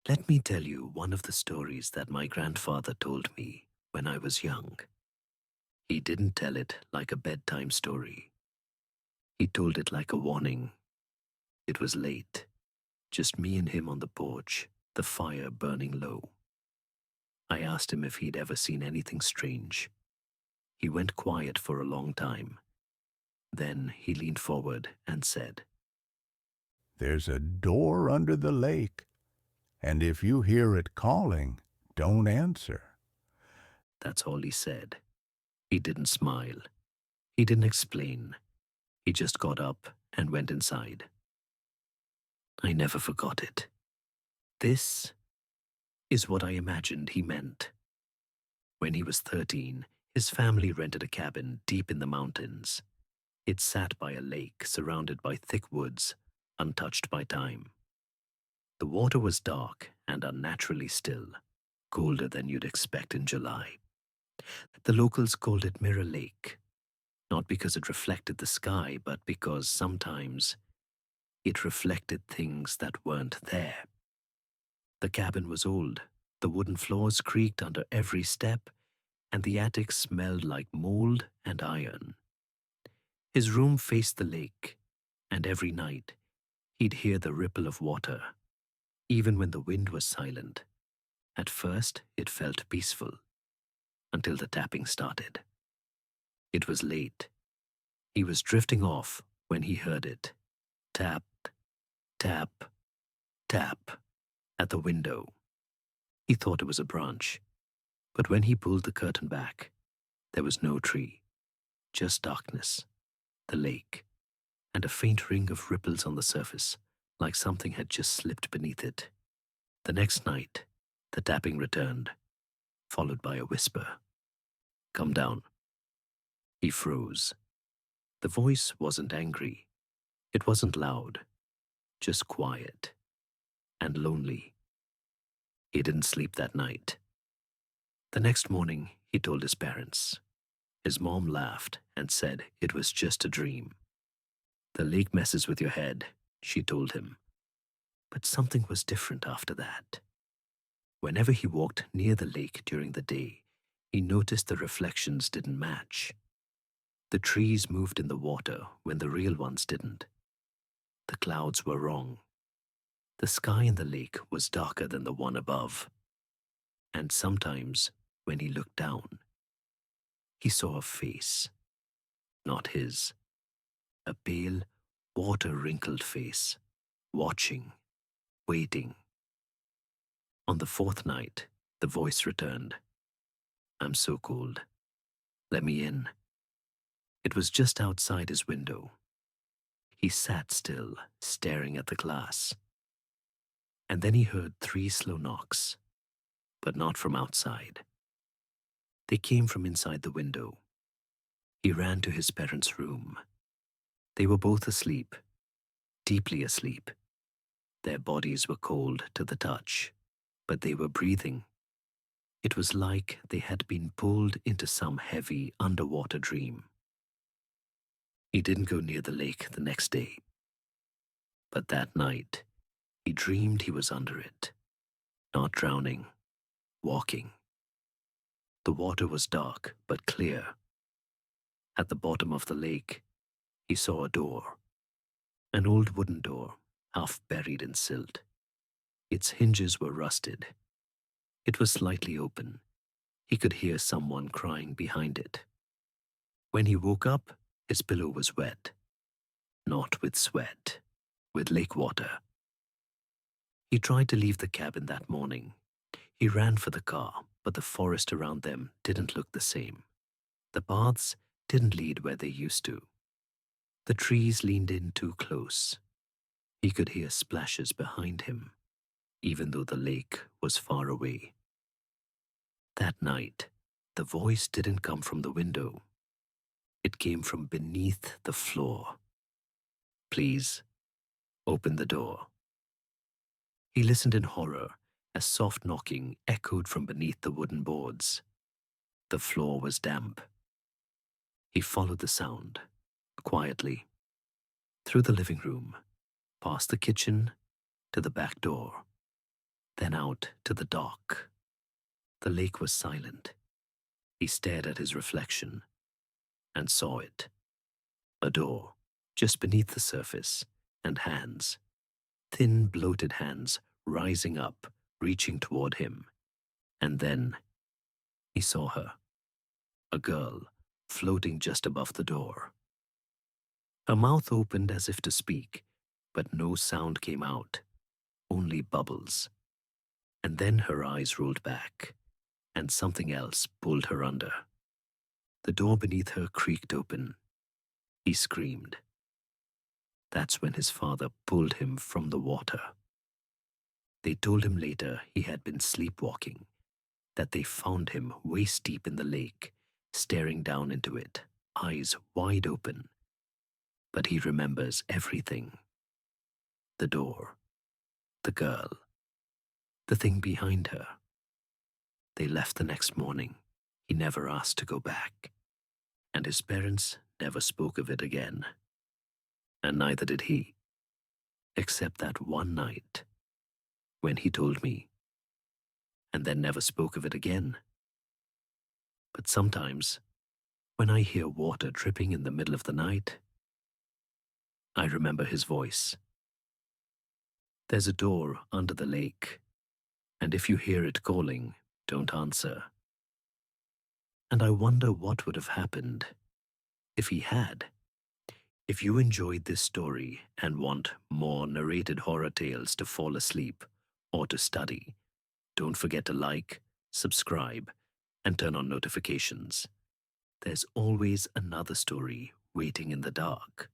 Let me tell you one of the stories that my grandfather told me when I was young. He didn't tell it like a bedtime story. He told it like a warning. It was late, just me and him on the porch, the fire burning low. I asked him if he'd ever seen anything strange. He went quiet for a long time. Then he leaned forward and said, There's a door under the lake, and if you hear it calling, don't answer. That's all he said. He didn't smile. He didn't explain. He just got up and went inside. I never forgot it. This is what I imagined he meant. When he was 13, his family rented a cabin deep in the mountains. It sat by a lake surrounded by thick woods, untouched by time. The water was dark and unnaturally still, colder than you'd expect in July. The locals called it Mirror Lake, not because it reflected the sky, but because sometimes it reflected things that weren't there. The cabin was old, the wooden floors creaked under every step, and the attic smelled like mold and iron. His room faced the lake, and every night he'd hear the ripple of water, even when the wind was silent. At first, it felt peaceful, until the tapping started. It was late. He was drifting off when he heard it. Tap, tap, tap, at the window. He thought it was a branch, but when he pulled the curtain back, there was no tree, just darkness, the lake, and a faint ring of ripples on the surface, like something had just slipped beneath it. The next night, the tapping returned, followed by a whisper. Come down. He froze. The voice wasn't angry. It wasn't loud, just quiet and lonely. He didn't sleep that night. The next morning, he told his parents. His mom laughed and said it was just a dream. The lake messes with your head, she told him. But something was different after that. Whenever he walked near the lake during the day, he noticed the reflections didn't match. The trees moved in the water when the real ones didn't. The clouds were wrong. The sky in the lake was darker than the one above. And sometimes, when he looked down, he saw a face, not his, a pale, water-wrinkled face, watching, waiting. On the fourth night, the voice returned. I'm so cold. Let me in. It was just outside his window. He sat still, staring at the glass. And then he heard 3 slow knocks, but not from outside. They came from inside the window. He ran to his parents' room. They were both asleep, deeply asleep. Their bodies were cold to the touch, but they were breathing. It was like they had been pulled into some heavy underwater dream. He didn't go near the lake the next day, but that night, he dreamed he was under it, not drowning, walking. The water was dark but clear. At the bottom of the lake, he saw a door, an old wooden door, half buried in silt. Its hinges were rusted. It was slightly open. He could hear someone crying behind it. When he woke up, his pillow was wet. Not with sweat, with lake water. He tried to leave the cabin that morning. He ran for the car, but the forest around them didn't look the same. The paths didn't lead where they used to. The trees leaned in too close. He could hear splashes behind him, even though the lake was far away. That night, the voice didn't come from the window. It came from beneath the floor. Please, open the door. He listened in horror as soft knocking echoed from beneath the wooden boards. The floor was damp. He followed the sound, quietly, through the living room, past the kitchen, to the back door. then out to the dock. The lake was silent. He stared at his reflection and saw it. A door, just beneath the surface, and hands. Thin, bloated hands rising up, reaching toward him. And then he saw her, a girl, floating just above the door. Her mouth opened as if to speak, but no sound came out, only bubbles. And then her eyes rolled back, and something else pulled her under. The door beneath her creaked open. He screamed. That's when his father pulled him from the water. They told him later he had been sleepwalking, that they found him waist deep in the lake, staring down into it, eyes wide open. But he remembers everything. The door, the girl, the thing behind her. They left the next morning. He never asked to go back, and his parents never spoke of it again. And neither did he, except that one night when he told me, and then never spoke of it again. But sometimes, when I hear water dripping in the middle of the night, I remember his voice. There's a door under the lake, and if you hear it calling, don't answer. And I wonder what would have happened if he had. If you enjoyed this story and want more narrated horror tales to fall asleep or to study, don't forget to like, subscribe, and turn on notifications. There's always another story waiting in the dark.